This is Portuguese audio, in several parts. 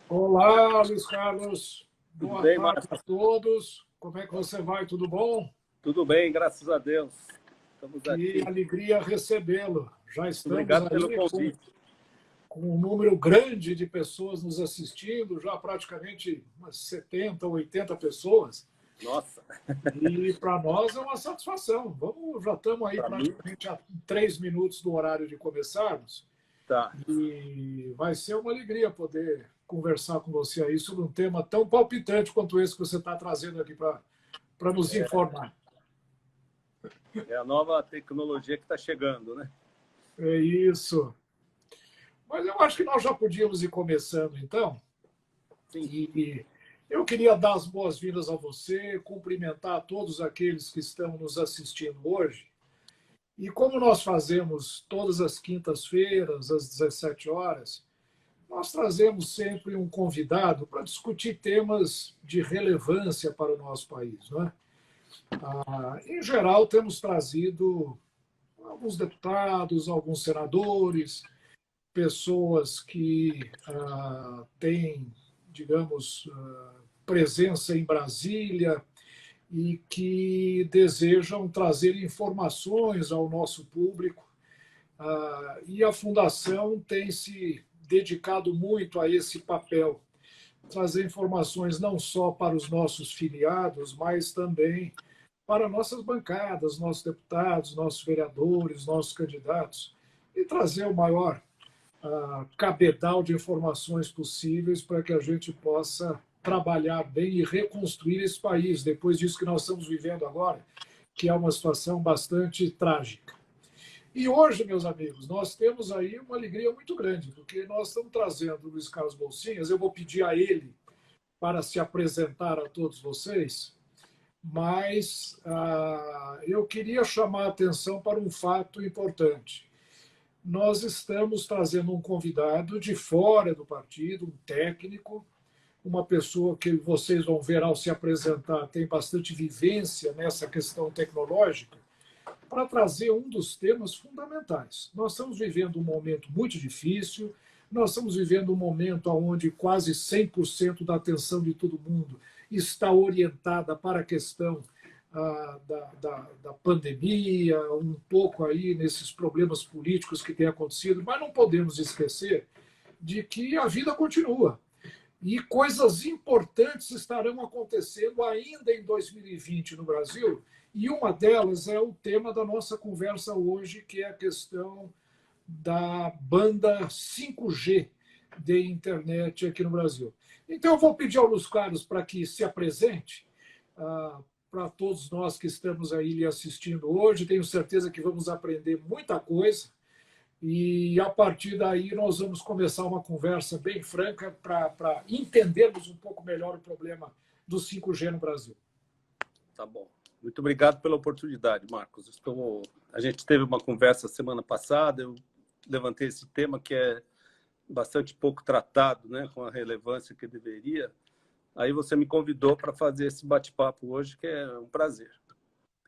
Olá, Luiz Carlos. Tudo Boa bem, tarde a Marcos? todos. Como é que você vai? Tudo bom? Tudo bem, graças a Deus. Estamos Que aqui. alegria recebê-lo. Já Muito estamos obrigado pelo aí convite. com um número grande de pessoas nos assistindo, já praticamente umas 70, 80 pessoas. Nossa, E para nós é uma satisfação. Já estamos aí para mim, praticamente a 3 minutos do horário de começarmos. tá. E vai ser uma alegria poder conversar com você aí sobre um tema tão palpitante quanto esse que você está trazendo aqui para nos informar. É a nova tecnologia que está chegando, né? É isso. Mas eu acho que nós já podíamos ir começando, então. Sim. E eu queria dar as boas-vindas a você, cumprimentar todos aqueles que estão nos assistindo hoje. E como nós fazemos todas as quintas-feiras, às 17 horas, nós trazemos sempre um convidado para discutir temas de relevância para o nosso país. Não é? Em geral, temos trazido alguns deputados, alguns senadores, pessoas que têm, digamos, presença em Brasília e que desejam trazer informações ao nosso público. E a Fundação tem se dedicado muito a esse papel, trazer informações não só para os nossos filiados, mas também para nossas bancadas, nossos deputados, nossos vereadores, nossos candidatos, e trazer o maior cabedal de informações possíveis para que a gente possa trabalhar bem e reconstruir esse país, depois disso que nós estamos vivendo agora, que é uma situação bastante trágica. E hoje, meus amigos, nós temos aí uma alegria muito grande, porque nós estamos trazendo o Luiz Carlos Bolsinhas. Eu vou pedir a ele para se apresentar a todos vocês, mas eu queria chamar a atenção para um fato importante. Nós estamos trazendo um convidado de fora do partido, um técnico, uma pessoa que vocês vão ver ao se apresentar tem bastante vivência nessa questão tecnológica, para trazer um dos temas fundamentais. Nós estamos vivendo um momento muito difícil, nós estamos vivendo um momento onde quase 100% da atenção de todo mundo está orientada para a questão da pandemia, um pouco aí nesses problemas políticos que têm acontecido, mas não podemos esquecer de que a vida continua. E coisas importantes estarão acontecendo ainda em 2020 no Brasil, e uma delas é o tema da nossa conversa hoje, que é a questão da banda 5G de internet aqui no Brasil. Então, eu vou pedir ao Luiz Carlos para que se apresente para todos nós que estamos aí lhe assistindo hoje. Tenho certeza que vamos aprender muita coisa. E a partir daí nós vamos começar uma conversa bem franca para entendermos um pouco melhor o problema do 5G no Brasil. Tá bom. Muito obrigado pela oportunidade, Marcos. A gente teve uma conversa semana passada, eu levantei esse tema que é bastante pouco tratado, né, com a relevância que deveria. Aí você me convidou para fazer esse bate-papo hoje, que é um prazer.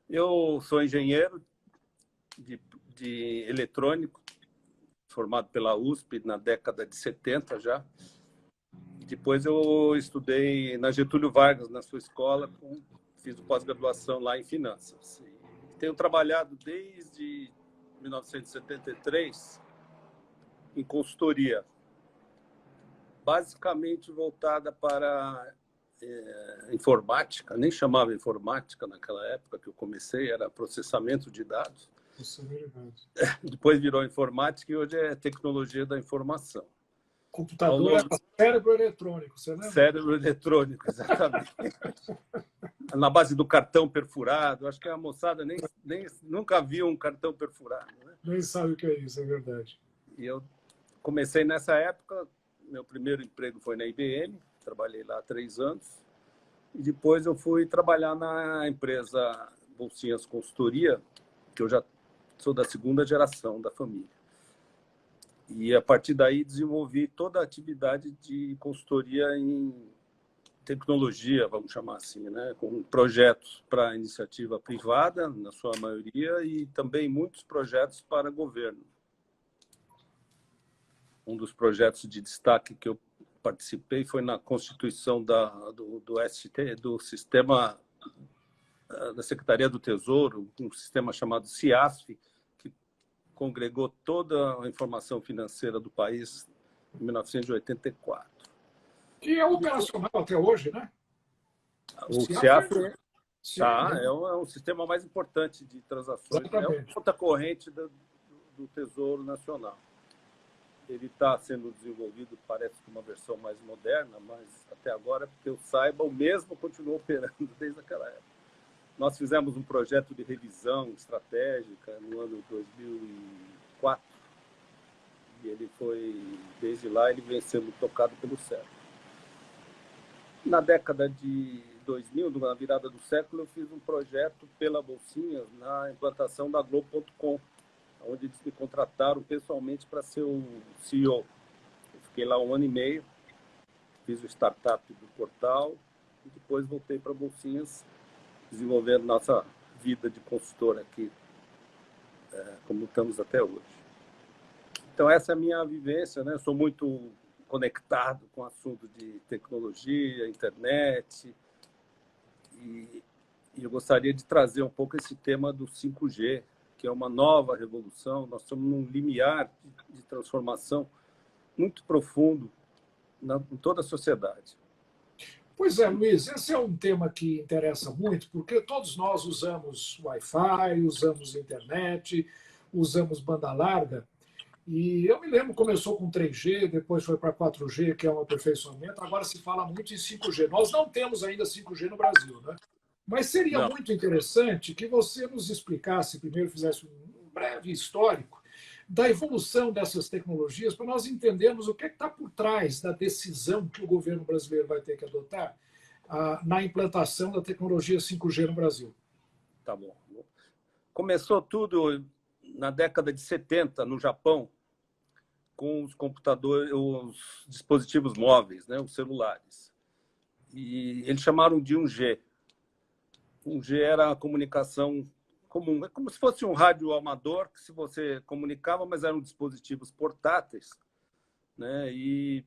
Eu sou engenheiro de eletrônico, formado pela USP na década de 70 já. Depois eu estudei na Getúlio Vargas, na sua escola, fiz pós-graduação lá em finanças. E tenho trabalhado desde 1973 em consultoria, basicamente voltada para informática, nem chamava informática naquela época que eu comecei, era processamento de dados. Depois virou informática e hoje é tecnologia da informação. Computador é cérebro eletrônico, você lembra? Cérebro eletrônico, exatamente. Na base do cartão perfurado. Acho que a moçada nunca viu um cartão perfurado. Né? Nem sabe o que é isso, é verdade. E eu comecei nessa época, meu primeiro emprego foi na IBM, trabalhei lá há 3 anos. E depois eu fui trabalhar na empresa Bolsinhas Consultoria, que eu já sou da 2ª geração da família. E, a partir daí, desenvolvi toda a atividade de consultoria em tecnologia, vamos chamar assim, né? Com projetos para iniciativa privada, na sua maioria, e também muitos projetos para governo. Um dos projetos de destaque que eu participei foi na constituição do ST, do sistema da Secretaria do Tesouro, um sistema chamado CIASF, que congregou toda a informação financeira do país em 1984. Que é operacional até hoje, né? O CIASF é um sistema mais importante de transações, exatamente. é a conta corrente do Tesouro Nacional. Ele está sendo desenvolvido, parece que uma versão mais moderna, mas até agora, porque eu saiba, o mesmo continua operando desde aquela época. Nós fizemos um projeto de revisão estratégica no ano 2004 e ele foi, desde lá, ele vem sendo tocado pelo século. Na década de 2000, na virada do século, eu fiz um projeto pela Bolsinhas na implantação da Globo.com, onde eles me contrataram pessoalmente para ser o CEO. Eu fiquei lá 1 ano e meio, fiz o startup do portal e depois voltei para Bolsinhas, desenvolvendo nossa vida de consultor aqui, como estamos até hoje. Então, essa é a minha vivência, né? Eu sou muito conectado com o assunto de tecnologia, internet, e eu gostaria de trazer um pouco esse tema do 5G, que é uma nova revolução. Nós estamos num limiar de transformação muito profundo em toda a sociedade. Pois é, Luiz, esse é um tema que interessa muito, porque todos nós usamos Wi-Fi, usamos internet, usamos banda larga, e eu me lembro, começou com 3G, depois foi para 4G, que é um aperfeiçoamento, agora se fala muito em 5G. Nós não temos ainda 5G no Brasil, né? Mas seria muito interessante que você nos explicasse, primeiro fizesse um breve histórico da evolução dessas tecnologias, para nós entendermos o que está por trás da decisão que o governo brasileiro vai ter que adotar na implantação da tecnologia 5G no Brasil. Tá bom. Começou tudo na década de 70, no Japão, com os computadores, os dispositivos móveis, né, os celulares. E eles chamaram de 1G. 1G era a comunicação comum, é como se fosse um rádio amador, que se você comunicava, mas eram dispositivos portáteis, né, e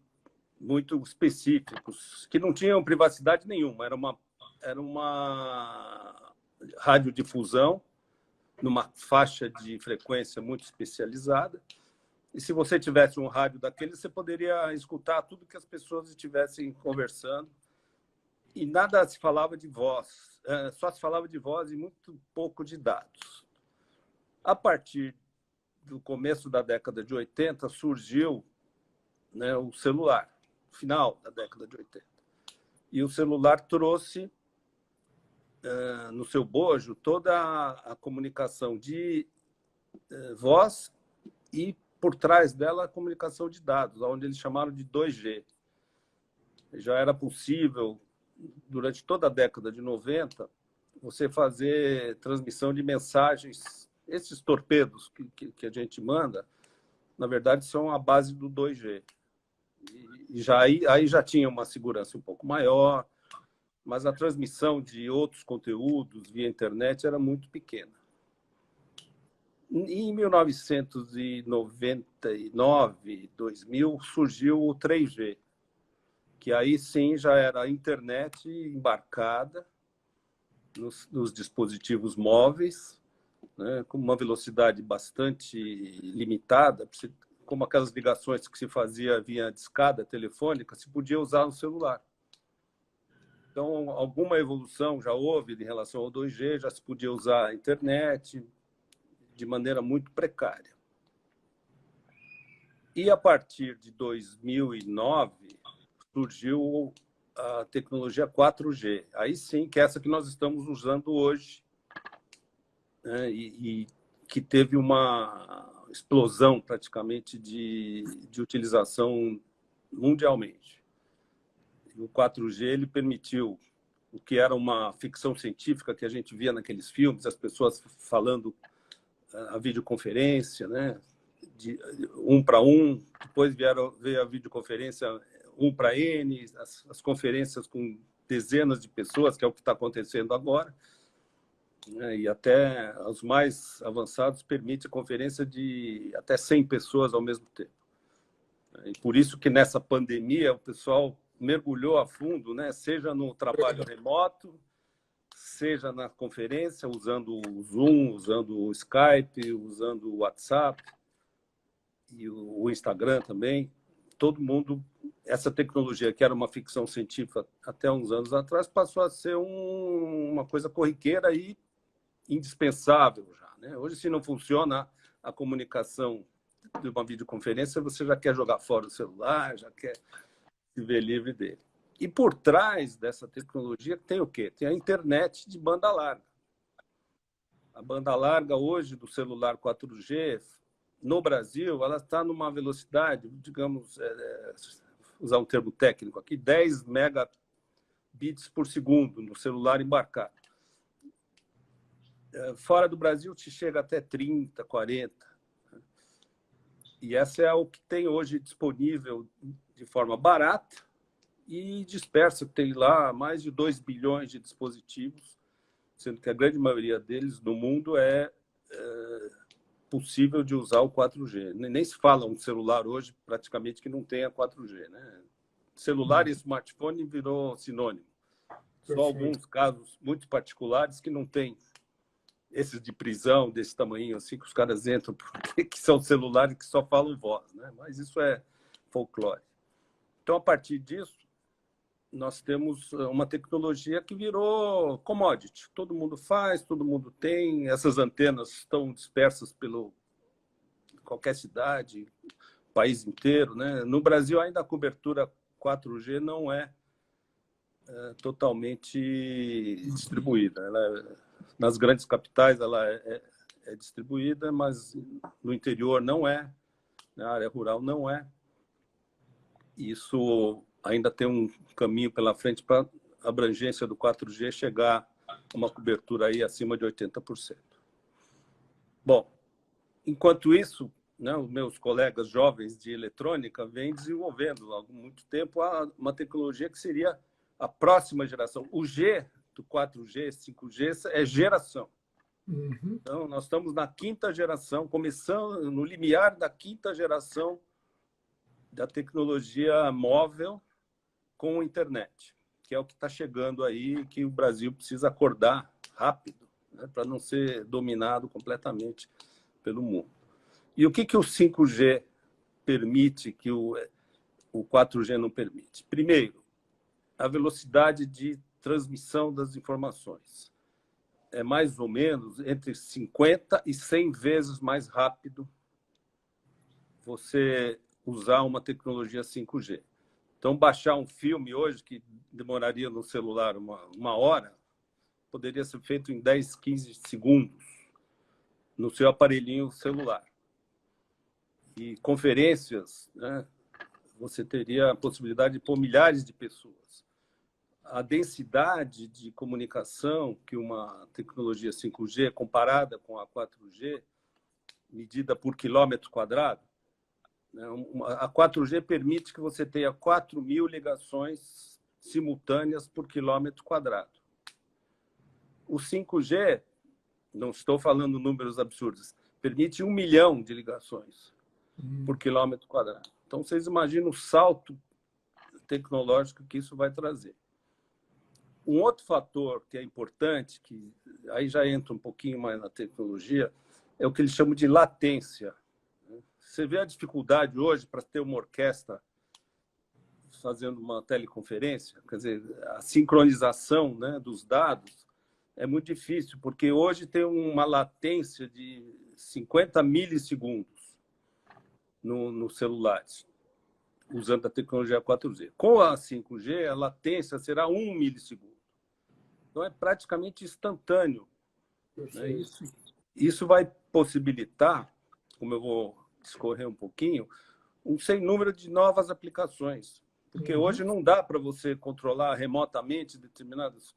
muito específicos, que não tinham privacidade nenhuma. Era uma radiodifusão numa faixa de frequência muito especializada. E se você tivesse um rádio daquele, você poderia escutar tudo que as pessoas estivessem conversando. E nada se falava de voz, só se falava de voz e muito pouco de dados. A partir do começo da década de 80, surgiu, né, o celular, final da década de 80. E o celular trouxe, no seu bojo, toda a comunicação de voz e, por trás dela, a comunicação de dados, onde eles chamaram de 2G. Já era possível, durante toda a década de 90, você fazer transmissão de mensagens. Esses torpedos que a gente manda, na verdade, são a base do 2G. E aí já tinha uma segurança um pouco maior, mas a transmissão de outros conteúdos via internet era muito pequena. Em 1999, 2000, surgiu o 3G, que aí sim já era a internet embarcada nos dispositivos móveis, né, com uma velocidade bastante limitada, como aquelas ligações que se fazia via discada telefônica, se podia usar no celular. Então, alguma evolução já houve em relação ao 2G, já se podia usar a internet de maneira muito precária. E a partir de 2009, surgiu a tecnologia 4G. Aí sim, que é essa que nós estamos usando hoje, né, e que teve uma explosão praticamente de utilização mundialmente. O 4G ele permitiu o que era uma ficção científica que a gente via naqueles filmes, as pessoas falando a videoconferência, né, de 1 para 1, depois veio a videoconferência 1 para N, as conferências com dezenas de pessoas, que é o que está acontecendo agora, né, e até os mais avançados permite a conferência de até 100 pessoas ao mesmo tempo. E por isso que nessa pandemia o pessoal mergulhou a fundo, né? Seja no trabalho remoto, seja na conferência, usando o Zoom, usando o Skype, usando o WhatsApp e o Instagram também. Todo mundo, essa tecnologia que era uma ficção científica até uns anos atrás, passou a ser uma coisa corriqueira e indispensável já, né? Hoje, se não funciona a comunicação de uma videoconferência, você já quer jogar fora o celular, já quer se ver livre dele. E por trás dessa tecnologia tem o quê? Tem a internet de banda larga. A banda larga hoje do celular 4G, no Brasil, ela está numa velocidade, digamos, usar um termo técnico aqui, 10 megabits por segundo no celular embarcado. Fora do Brasil, te chega até 30, 40. E essa é o que tem hoje disponível de forma barata e dispersa. Tem lá mais de 2 bilhões de dispositivos, sendo que a grande maioria deles no mundo é possível de usar o 4G. Nem se fala um celular hoje praticamente que não tenha 4G, né? Celular e smartphone virou sinônimo. Só alguns casos muito particulares que não tem. Esses de prisão, desse tamanho, assim, que os caras entram, porque que são celulares que só falam voz, né? Mas isso é folclore. Então, a partir disso, nós temos uma tecnologia que virou commodity. Todo mundo faz, todo mundo tem. Essas antenas estão dispersas pelo qualquer cidade, país inteiro, né? No Brasil, ainda a cobertura 4G não é totalmente distribuída. Nas grandes capitais ela é distribuída, mas no interior não é, na área rural não é. Isso ainda tem um caminho pela frente para a abrangência do 4G chegar a uma cobertura aí acima de 80%. Bom, enquanto isso, né, os meus colegas jovens de eletrônica vêm desenvolvendo há muito tempo uma tecnologia que seria a próxima geração. O G do 4G, 5G, é geração. Então, nós estamos na 5ª geração, começando no limiar da 5ª geração da tecnologia móvel com internet, que é o que está chegando aí, que o Brasil precisa acordar rápido, né, para não ser dominado completamente pelo mundo. E o que o 5G permite que o 4G não permite? Primeiro, a velocidade de transmissão das informações. É mais ou menos entre 50 e 100 vezes mais rápido você usar uma tecnologia 5G. Então, baixar um filme hoje, que demoraria no celular uma hora, poderia ser feito em 10, 15 segundos no seu aparelhinho celular. E conferências, né, você teria a possibilidade de pôr milhares de pessoas. A densidade de comunicação que uma tecnologia 5G, comparada com a 4G, medida por quilômetro quadrado, né, a 4G permite que você tenha 4.000 ligações simultâneas por quilômetro quadrado. O 5G, não estou falando números absurdos, permite 1 milhão de ligações por quilômetro quadrado. Então, vocês imaginam o salto tecnológico que isso vai trazer. Um outro fator que é importante, que aí já entra um pouquinho mais na tecnologia, é o que eles chamam de latência. Você vê a dificuldade hoje para ter uma orquestra fazendo uma teleconferência, quer dizer, a sincronização, né, dos dados é muito difícil, porque hoje tem uma latência de 50 milissegundos nos celulares, usando a tecnologia 4G. Com a 5G, a latência será 1 milissegundo. Então, é praticamente instantâneo. Né? Isso vai possibilitar, como eu vou discorrer um pouquinho, um sem número de novas aplicações. Porque hoje não dá para você controlar remotamente determinadas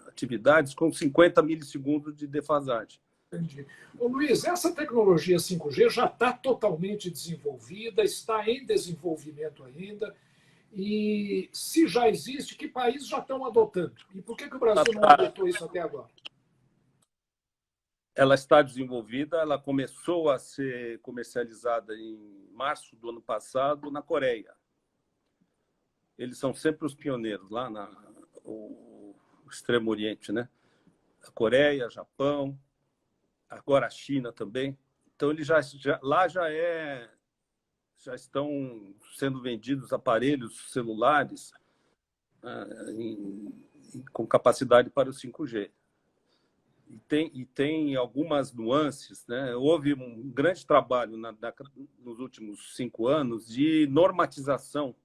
atividades com 50 milissegundos de defasagem. Entendi. Ô, Luiz, essa tecnologia 5G já está totalmente desenvolvida, está em desenvolvimento ainda. E se já existe, que países já estão adotando? E por que o Brasil não adotou isso até agora? ela está desenvolvida, ela começou a ser comercializada em março do ano passado na Coreia. Eles são sempre os pioneiros lá no Extremo Oriente, né? A Coreia, Japão, agora a China também. Então, eles lá já estão sendo vendidos aparelhos celulares com capacidade para o 5G. E tem algumas nuances, né? Houve um grande trabalho nos últimos 5 anos de normatização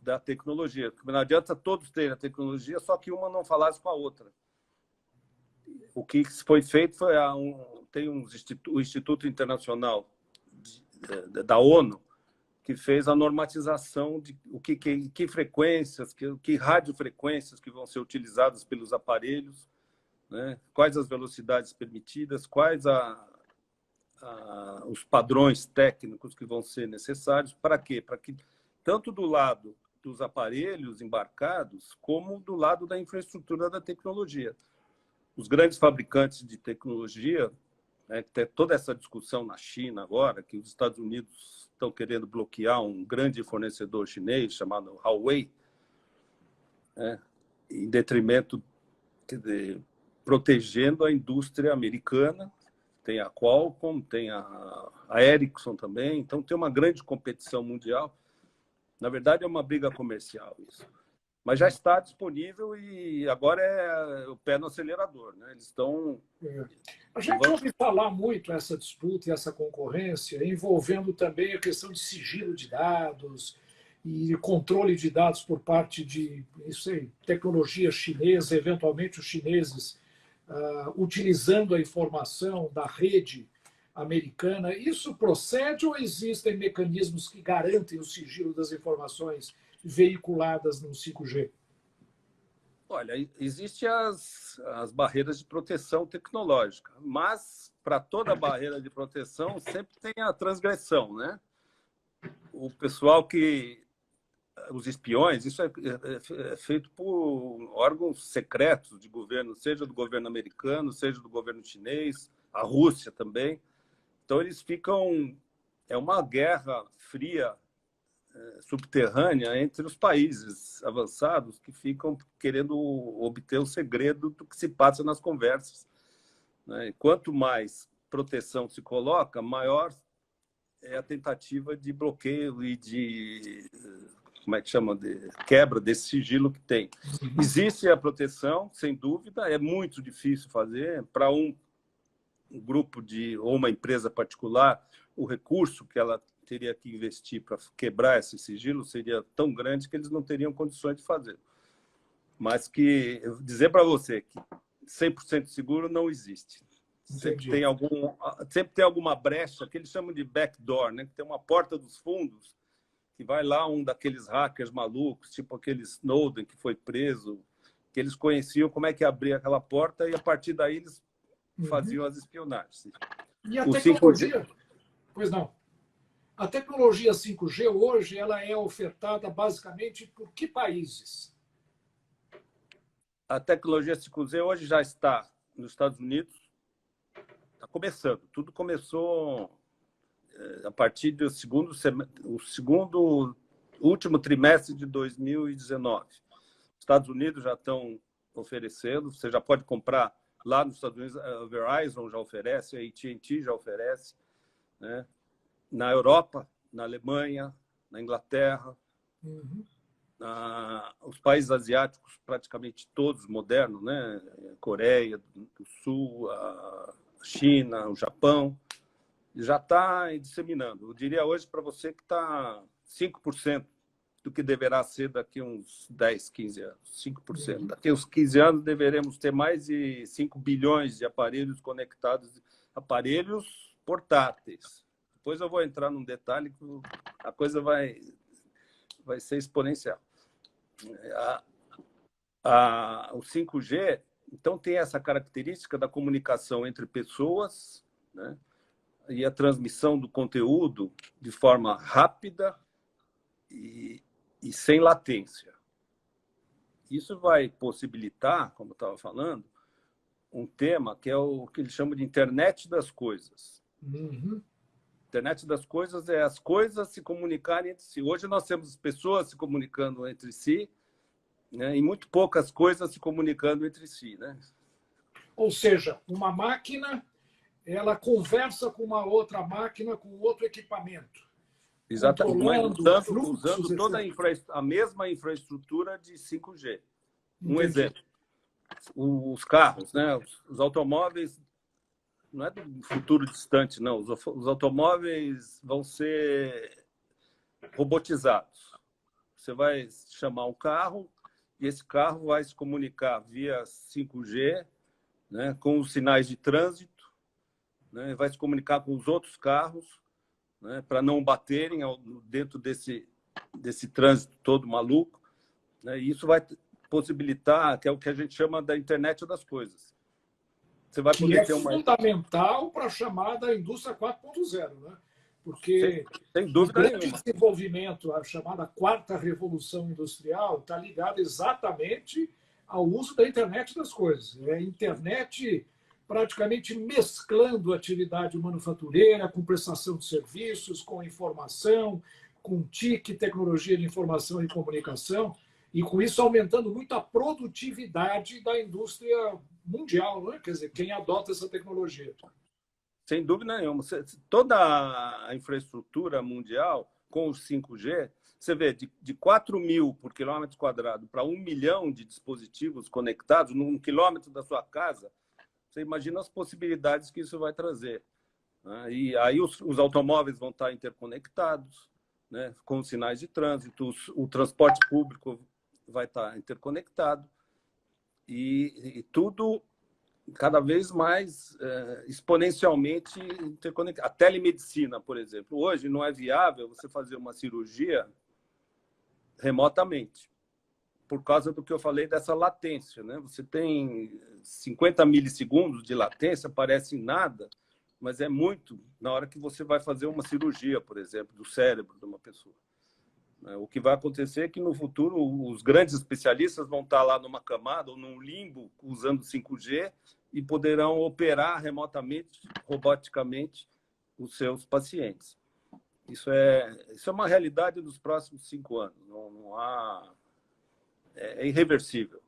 da tecnologia. Porque não adianta todos terem a tecnologia, só que uma não falasse com a outra. O que foi feito foi tem o Instituto Internacional da ONU que fez a normatização de que frequências, que radiofrequências que vão ser utilizadas pelos aparelhos, né? Quais as velocidades permitidas, quais os padrões técnicos que vão ser necessários. Para quê? Para que, tanto do lado dos aparelhos embarcados, como do lado da infraestrutura da tecnologia. Os grandes fabricantes de tecnologia, né, tem toda essa discussão na China agora, que os Estados Unidos estão querendo bloquear um grande fornecedor chinês chamado Huawei, né, em detrimento, quer dizer, protegendo a indústria americana. Tem a Qualcomm, tem a Ericsson também, então tem uma grande competição mundial. Na verdade, é uma briga comercial isso. Mas já está disponível e agora é o pé no acelerador, né? Eles estão... A gente ouve falar muito essa disputa e essa concorrência, envolvendo também a questão de sigilo de dados e controle de dados por parte de, isso aí, tecnologia chinesa, eventualmente os chineses utilizando a informação da rede americana. Isso procede ou existem mecanismos que garantem o sigilo das informações veiculadas no 5G? Olha, existem as barreiras de proteção tecnológica, mas para toda barreira de proteção sempre tem a transgressão, né? O pessoal os espiões, isso é feito por órgãos secretos de governo, seja do governo americano, seja do governo chinês, a Rússia também. Então, eles ficam... É uma guerra fria, subterrânea entre os países avançados que ficam querendo obter o segredo do que se passa nas conversas, né? E quanto mais proteção se coloca, maior é a tentativa de bloqueio e de... como é que chama? De quebra desse sigilo que tem. Existe a proteção, sem dúvida, é muito difícil fazer. Para um grupo ou uma empresa particular, o recurso que ela teria que investir para quebrar esse sigilo seria tão grande que eles não teriam condições de fazer. Mas que dizer para você que 100% seguro não existe. Sempre tem alguma brecha, que eles chamam de backdoor, né? Que tem uma porta dos fundos, que vai lá um daqueles hackers malucos, tipo aquele Snowden que foi preso, que eles conheciam como é que abria aquela porta e, a partir daí, eles faziam as espionagens. E a tecnologia? 5G... Pois não. A tecnologia 5G hoje ela é ofertada basicamente por que países? A tecnologia 5G hoje já está nos Estados Unidos, está começando. Tudo começou a partir do último trimestre de 2019. Os Estados Unidos já estão oferecendo, você já pode comprar lá nos Estados Unidos, a Verizon já oferece, a AT&T já oferece, né? Na Europa, na Alemanha, na Inglaterra, os países asiáticos, praticamente todos modernos, né? A Coreia do Sul, a China, o Japão, já está disseminando. Eu diria hoje para você que está 5% do que deverá ser daqui a uns 10, 15 anos. 5%. Daqui a uns 15 anos deveremos ter mais de 5 bilhões de aparelhos conectados, aparelhos portáteis. Depois eu vou entrar num detalhe que a coisa vai ser exponencial. O 5G, então, tem essa característica da comunicação entre pessoas, né? E a transmissão do conteúdo de forma rápida e sem latência. Isso vai possibilitar, como eu estava falando, um tema que é o que eles chamam de internet das coisas. Uhum. Internet das coisas é as coisas se comunicarem entre si. Hoje nós temos pessoas se comunicando entre si, né, e muito poucas coisas se comunicando entre si, né? Ou seja, uma máquina, ela conversa com uma outra máquina, com outro equipamento. Exatamente, mas usando toda etc. a mesma infraestrutura de 5G. Um Entendi. exemplo, os carros, né? Os automóveis, não é do futuro distante, não. Os automóveis vão ser robotizados. Você vai chamar um carro e esse carro vai se comunicar via 5G, né, com os sinais de trânsito, né, vai se comunicar com os outros carros, né, para não baterem dentro desse trânsito todo maluco, né, e isso vai possibilitar, que é o que a gente chama da internet das coisas. Você vai Que poder é ter uma... fundamental para a chamada indústria 4.0, né? Porque sem dúvida o grande nenhuma. desenvolvimento, a chamada quarta revolução industrial, está ligada exatamente ao uso da internet das coisas. É a internet praticamente mesclando atividade manufatureira com prestação de serviços, com informação, com TIC, tecnologia de informação e comunicação, e com isso aumentando muito a produtividade da indústria mundial, não é? Quer dizer, quem adota essa tecnologia. Sem dúvida nenhuma. Toda a infraestrutura mundial, com os 5G, você vê de 4 mil por quilômetro quadrado para 1 milhão de dispositivos conectados num quilômetro da sua casa, você imagina as possibilidades que isso vai trazer, né? E aí os automóveis vão estar interconectados, né, com os sinais de trânsito, o transporte público vai estar interconectado e tudo cada vez mais exponencialmente interconectado. A telemedicina, por exemplo. Hoje não é viável você fazer uma cirurgia remotamente, por causa do que eu falei dessa latência, né? Você tem 50 milissegundos de latência, parece nada, mas é muito na hora que você vai fazer uma cirurgia, por exemplo, do cérebro de uma pessoa. O que vai acontecer é que, no futuro, os grandes especialistas vão estar lá numa camada ou num limbo usando 5G e poderão operar remotamente, roboticamente, os seus pacientes. Isso é uma realidade dos próximos 5 anos. Não há... É irreversível,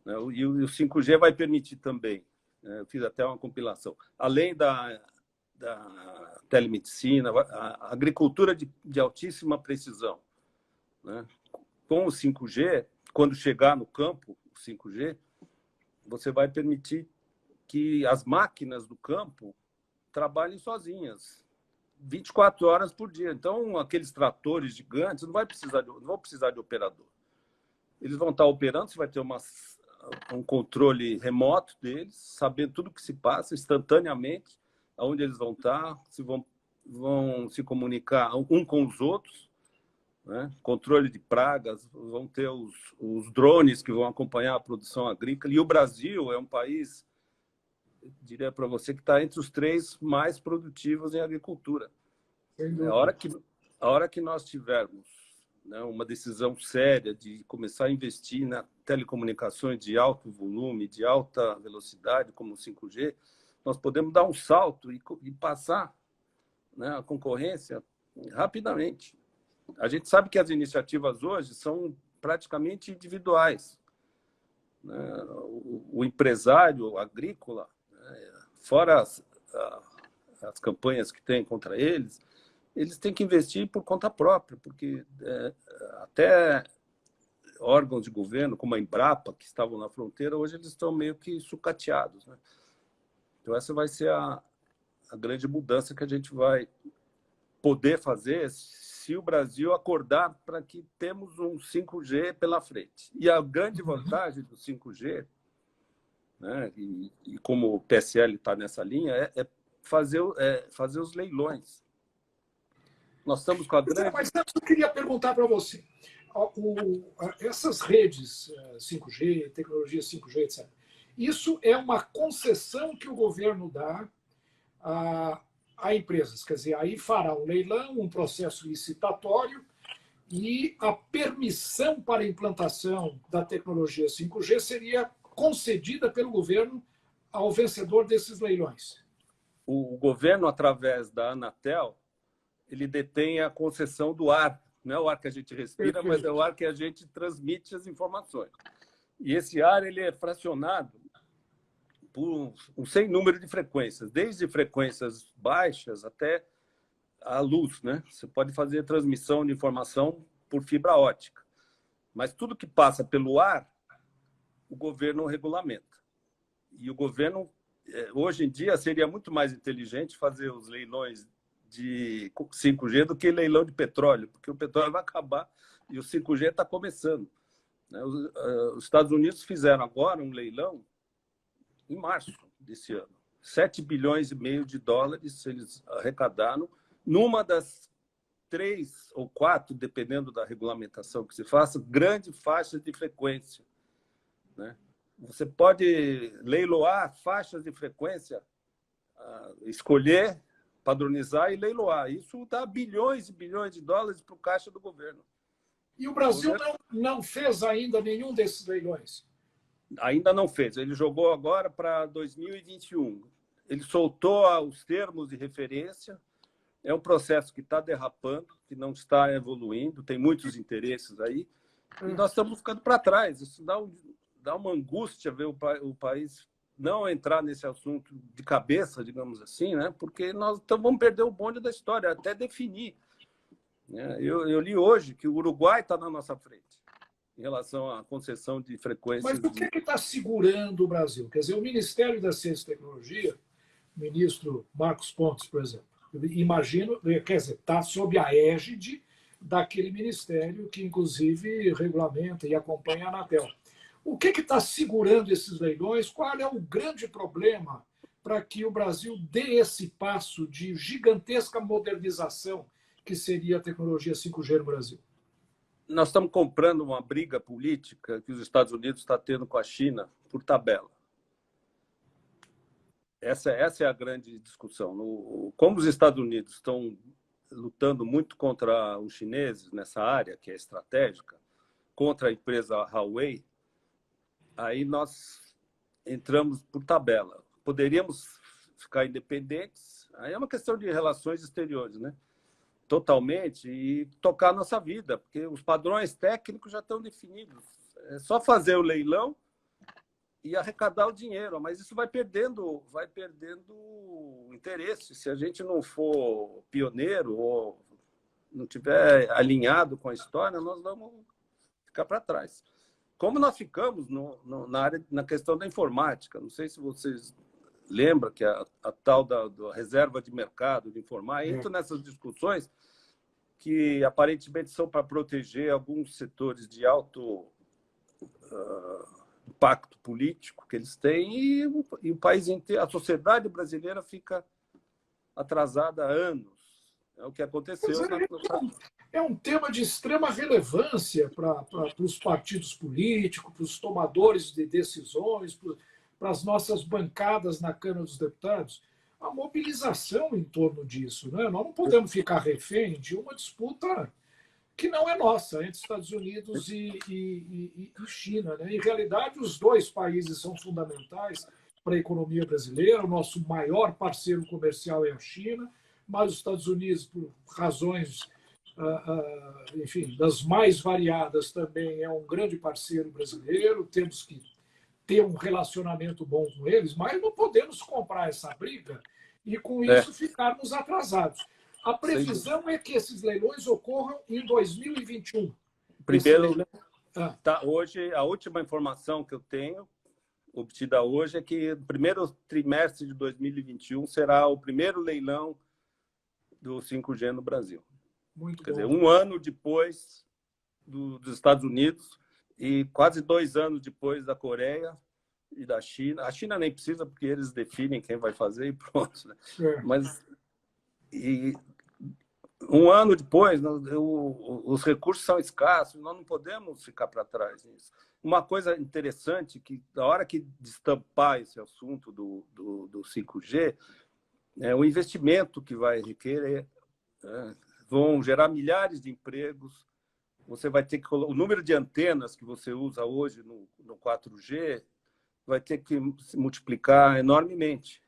né? E o 5G vai permitir também, né? Eu fiz até uma compilação, além da telemedicina, a agricultura de altíssima precisão, né? Com o 5G, quando chegar no campo, o 5G, você vai permitir que as máquinas do campo trabalhem sozinhas, 24 horas por dia. Então, aqueles tratores gigantes não vão precisar de operador. Eles vão estar operando, você vai ter um controle remoto deles, sabendo tudo o que se passa instantaneamente, aonde eles vão estar, se vão se comunicar um com os outros, né? Controle de pragas, vão ter os drones que vão acompanhar a produção agrícola. E o Brasil é um país, diria para você, que está entre os 3 mais produtivos em agricultura. A hora que nós tivermos, né, uma decisão séria de começar a investir na telecomunicações de alto volume, de alta velocidade, como o 5G, nós podemos dar um salto e passar, né, a concorrência rapidamente. A gente sabe que as iniciativas hoje são praticamente individuais, né? O empresário agrícola, né, fora as campanhas que tem contra eles têm que investir por conta própria, porque até órgãos de governo, como a Embrapa, que estavam na fronteira, hoje eles estão meio que sucateados, né? Então, essa vai ser a grande mudança que a gente vai poder fazer se o Brasil acordar para que temos um 5G pela frente. E a grande vantagem do 5G, né, e como o PSL está nessa linha, é fazer os leilões. Nós estamos com a grande... Mas eu queria perguntar para você. Essas redes 5G, tecnologia 5G, etc., isso é uma concessão que o governo dá a empresas. Quer dizer, aí fará um leilão, um processo licitatório, e a permissão para a implantação da tecnologia 5G seria concedida pelo governo ao vencedor desses leilões? O governo, através da Anatel, ele detém a concessão do ar. Não é o ar que a gente respira, mas é o ar que a gente transmite as informações. E esse ar ele é fracionado por um sem número de frequências, desde frequências baixas até a luz, né? Você pode fazer transmissão de informação por fibra ótica. Mas tudo que passa pelo ar, o governo regulamenta. E o governo, hoje em dia, seria muito mais inteligente fazer os leilões de 5G do que leilão de petróleo, porque o petróleo vai acabar e o 5G está começando. Os Estados Unidos fizeram agora um leilão em março desse ano. 7 bilhões e meio de dólares eles arrecadaram numa das 3 ou 4, dependendo da regulamentação que se faça, grande faixa de frequência. Né? Você pode leiloar faixas de frequência, escolher, padronizar e leiloar. Isso dá bilhões e bilhões de dólares para o caixa do governo. E o Brasil não fez ainda nenhum desses leilões? Ainda não fez. Ele jogou agora para 2021. Ele soltou os termos de referência. É um processo que está derrapando, que não está evoluindo, tem muitos interesses aí, e nós estamos ficando para trás. Isso dá uma angústia ver o país não entrar nesse assunto de cabeça, digamos assim, né? Porque nós vamos perder o bonde da história, até definir. Eu li hoje que o Uruguai está na nossa frente em relação à concessão de frequências. Mas o que está segurando o Brasil? Quer dizer, o Ministério da Ciência e Tecnologia, o ministro Marcos Pontes, por exemplo, imagino, quer dizer, está sob a égide daquele ministério que, inclusive, regulamenta e acompanha a Anatel. O que está segurando esses leilões? Qual é o grande problema para que o Brasil dê esse passo de gigantesca modernização que seria a tecnologia 5G no Brasil? Nós estamos comprando uma briga política que os Estados Unidos estão tendo com a China por tabela. Essa é a grande discussão. Como os Estados Unidos estão lutando muito contra os chineses nessa área, que é estratégica, contra a empresa Huawei, aí nós entramos por tabela. Poderíamos ficar independentes, aí é uma questão de relações exteriores, né? Totalmente, e tocar a nossa vida, porque os padrões técnicos já estão definidos. É só fazer o leilão e arrecadar o dinheiro, mas isso vai perdendo interesse. Se a gente não for pioneiro ou não tiver alinhado com a história, nós vamos ficar para trás. Como nós ficamos na questão da informática, não sei se vocês lembram que a tal da reserva de mercado, de informar, entra nessas discussões que aparentemente são para proteger alguns setores de alto impacto político que eles têm e o país inteiro, a sociedade brasileira fica atrasada há anos. É o que aconteceu. É um tema de extrema relevância para os partidos políticos, para os tomadores de decisões, para as nossas bancadas na Câmara dos Deputados. A mobilização em torno disso. Né? Nós não podemos ficar refém de uma disputa que não é nossa, entre Estados Unidos e China. Né? Em realidade, os dois países são fundamentais para a economia brasileira. O nosso maior parceiro comercial é a China, mas os Estados Unidos, por razões enfim, das mais variadas, também é um grande parceiro brasileiro. Temos que ter um relacionamento bom com eles, mas não podemos comprar essa briga e, com isso, ficarmos atrasados. A previsão é que esses leilões ocorram em 2021. Primeiro, hoje, a última informação que eu tenho, obtida hoje, é que o primeiro trimestre de 2021 será o primeiro leilão do 5G no Brasil. Muito Quer bom. dizer, um ano depois dos Estados Unidos e quase 2 anos depois da Coreia e da China. A China nem precisa, porque eles definem quem vai fazer e pronto. Né? Mas um ano depois, os recursos são escassos, nós não podemos ficar para trás nisso. Uma coisa interessante, que na hora que destampar esse assunto do 5G, o investimento que vai requerer, vão gerar milhares de empregos, você vai ter que o número de antenas que você usa hoje no 4G vai ter que se multiplicar enormemente,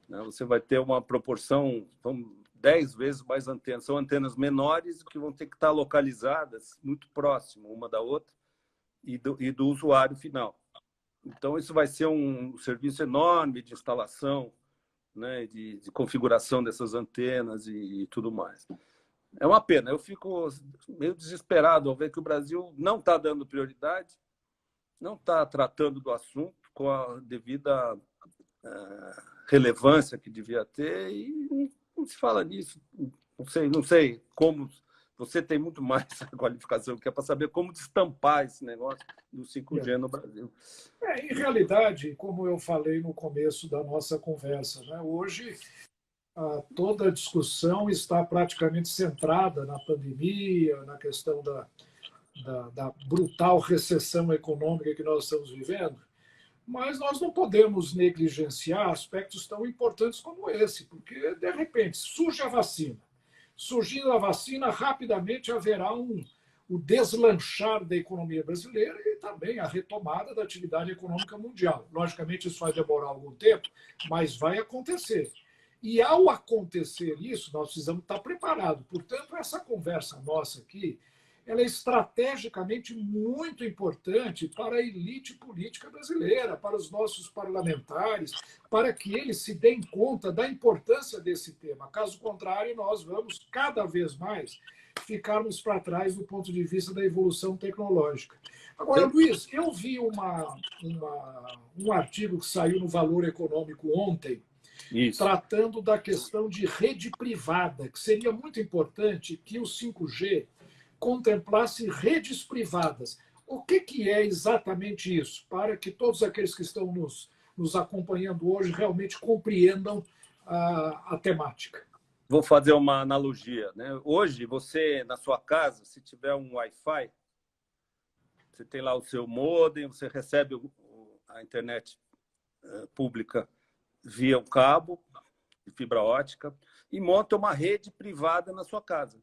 né? Você vai ter uma proporção, 10 vezes mais antenas. São antenas menores que vão ter que estar localizadas muito próximo uma da outra e do usuário final. Então, isso vai ser um serviço enorme de instalação, né, de configuração dessas antenas e tudo mais. É uma pena. Eu fico meio desesperado ao ver que o Brasil não está dando prioridade, não está tratando do assunto com a devida relevância que devia ter e não se fala nisso. Não sei como. Você tem muito mais qualificação que é para saber como destampar esse negócio do 5G no Brasil. Em realidade, como eu falei no começo da nossa conversa, né, hoje toda a discussão está praticamente centrada na pandemia, na questão da brutal recessão econômica que nós estamos vivendo, mas nós não podemos negligenciar aspectos tão importantes como esse, porque, de repente, surge a vacina. Surgindo a vacina, rapidamente haverá o deslanchar da economia brasileira e também a retomada da atividade econômica mundial. Logicamente, isso vai demorar algum tempo, mas vai acontecer. E, ao acontecer isso, nós precisamos estar preparados. Portanto, essa conversa nossa aqui, ela é estrategicamente muito importante para a elite política brasileira, para os nossos parlamentares, para que eles se deem conta da importância desse tema. Caso contrário, nós vamos cada vez mais ficarmos para trás do ponto de vista da evolução tecnológica. Agora, Luiz, eu vi um artigo que saiu no Valor Econômico ontem, tratando da questão de rede privada, que seria muito importante que o 5G contemplasse redes privadas. O que é exatamente isso? Para que todos aqueles que estão nos acompanhando hoje realmente compreendam a temática. Vou fazer uma analogia, né? Hoje, você, na sua casa, se tiver um Wi-Fi, você tem lá o seu modem, você recebe a internet pública via um cabo de fibra ótica e monta uma rede privada na sua casa.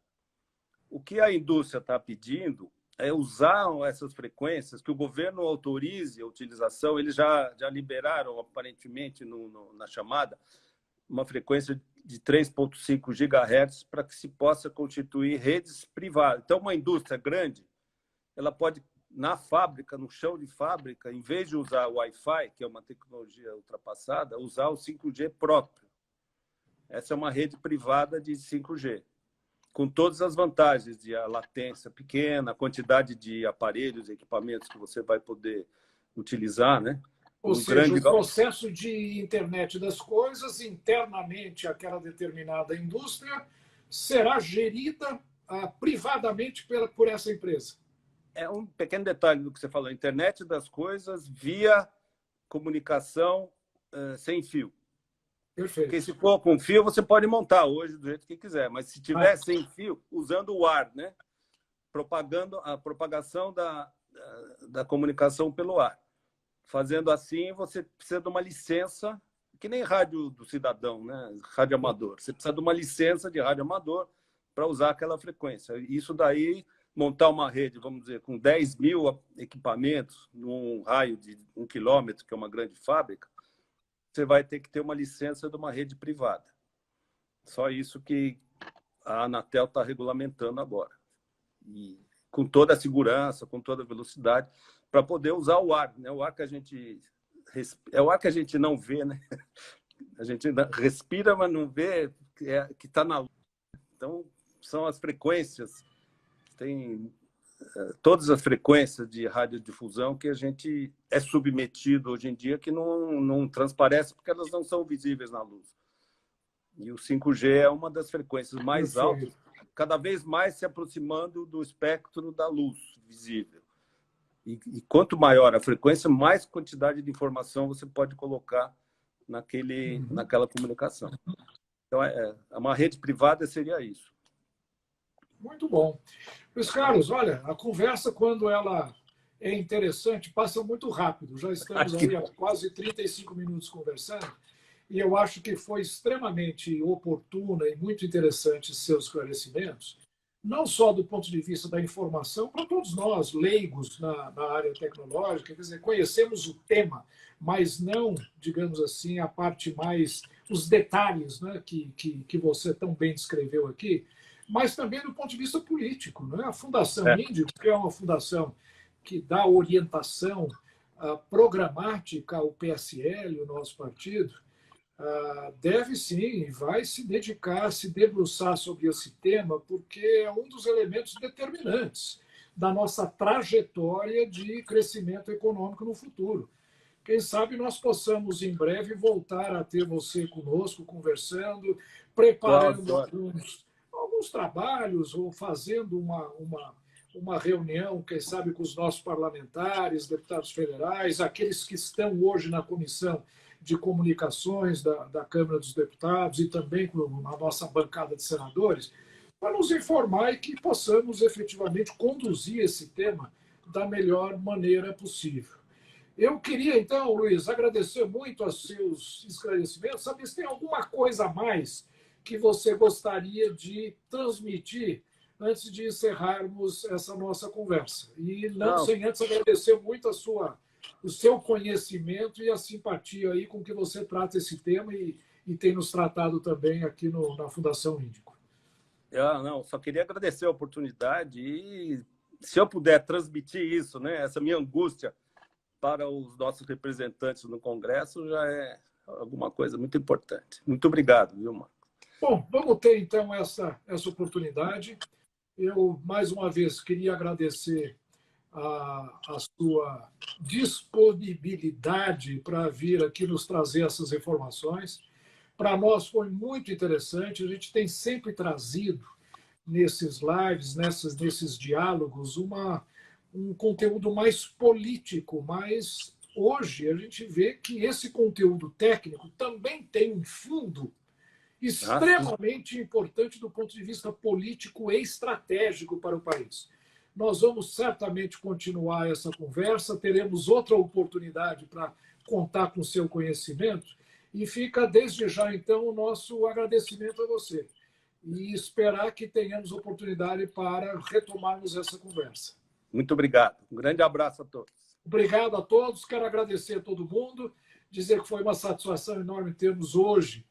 O que a indústria está pedindo é usar essas frequências, que o governo autorize a utilização. Eles já liberaram, aparentemente, na chamada, uma frequência de 3,5 GHz para que se possa constituir redes privadas. Então, uma indústria grande, ela pode, na fábrica, no chão de fábrica, em vez de usar o Wi-Fi, que é uma tecnologia ultrapassada, usar o 5G próprio. Essa é uma rede privada de 5G. Com todas as vantagens de a latência pequena, a quantidade de aparelhos e equipamentos que você vai poder utilizar, né? Ou seja, o processo de internet das coisas, internamente aquela determinada indústria, será gerida privadamente por essa empresa. É um pequeno detalhe do que você falou, internet das coisas via comunicação sem fio. Perfeito. Porque se for com fio, você pode montar hoje do jeito que quiser, mas se tiver sem fio, usando o ar, né? Propagando a propagação da comunicação pelo ar. Fazendo assim, você precisa de uma licença, que nem rádio do cidadão, né? Rádio amador. Você precisa de uma licença de rádio amador para usar aquela frequência. Isso daí, montar uma rede, vamos dizer, com 10 mil equipamentos, num raio de 1 quilômetro, que é uma grande fábrica, você vai ter que ter uma licença de uma rede privada. Só isso que a Anatel está regulamentando agora. E com toda a segurança, com toda a velocidade, para poder usar o ar, né? O ar que a gente é o ar que a gente não vê, né? A gente respira, mas não vê que está na luz. Então, são as frequências, tem todas as frequências de radiodifusão que a gente é submetido hoje em dia, que não transparece porque elas não são visíveis na luz. E o 5G é uma das frequências mais altas, cada vez mais se aproximando do espectro da luz visível. E quanto maior a frequência, mais quantidade de informação você pode colocar naquela comunicação. Então, uma rede privada seria isso. Muito bom. Luiz Carlos, olha, a conversa, quando ela é interessante, passa muito rápido. Já estamos aí há quase 35 minutos conversando e eu acho que foi extremamente oportuna e muito interessante seus esclarecimentos, não só do ponto de vista da informação, para todos nós, leigos na área tecnológica, quer dizer, conhecemos o tema, mas não, digamos assim, a parte mais, os detalhes, né, que você tão bem descreveu aqui, mas também do ponto de vista político. Né? A Fundação Índico, que é uma fundação que dá orientação programática ao PSL, o nosso partido, deve sim, vai se dedicar, se debruçar sobre esse tema, porque é um dos elementos determinantes da nossa trajetória de crescimento econômico no futuro. Quem sabe nós possamos, em breve, voltar a ter você conosco, conversando, preparando alguns trabalhos ou fazendo uma reunião, quem sabe, com os nossos parlamentares, deputados federais, aqueles que estão hoje na comissão de comunicações da Câmara dos Deputados e também com a nossa bancada de senadores, para nos informar e que possamos efetivamente conduzir esse tema da melhor maneira possível. Eu queria, então, Luiz, agradecer muito aos seus esclarecimentos, saber se tem alguma coisa a mais que você gostaria de transmitir antes de encerrarmos essa nossa conversa. E não sem antes agradecer muito o seu conhecimento e a simpatia aí com que você trata esse tema e tem nos tratado também aqui na Fundação Índico. Só queria agradecer a oportunidade e, se eu puder transmitir isso, né, essa minha angústia para os nossos representantes no Congresso, já é alguma coisa muito importante. Muito obrigado, viu, Marcos? Bom, vamos ter, então, essa oportunidade. Eu, mais uma vez, queria agradecer a sua disponibilidade para vir aqui nos trazer essas informações. Para nós foi muito interessante, a gente tem sempre trazido nesses lives, nesses diálogos, um conteúdo mais político, mas hoje a gente vê que esse conteúdo técnico também tem um fundo extremamente importante do ponto de vista político e estratégico para o país. Nós vamos certamente continuar essa conversa, teremos outra oportunidade para contar com o seu conhecimento e fica desde já, então, o nosso agradecimento a você e esperar que tenhamos oportunidade para retomarmos essa conversa. Muito obrigado. Um grande abraço a todos. Obrigado a todos. Quero agradecer a todo mundo, dizer que foi uma satisfação enorme termos hoje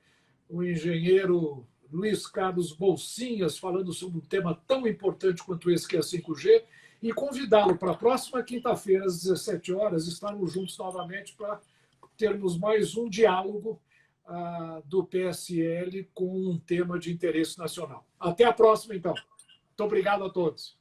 o engenheiro Luiz Carlos Bolsinhas falando sobre um tema tão importante quanto esse que é a 5G e convidá-lo para a próxima quinta-feira, às 17 horas, estarmos juntos novamente para termos mais um diálogo do PSL com um tema de interesse nacional. Até a próxima, então. Muito obrigado a todos.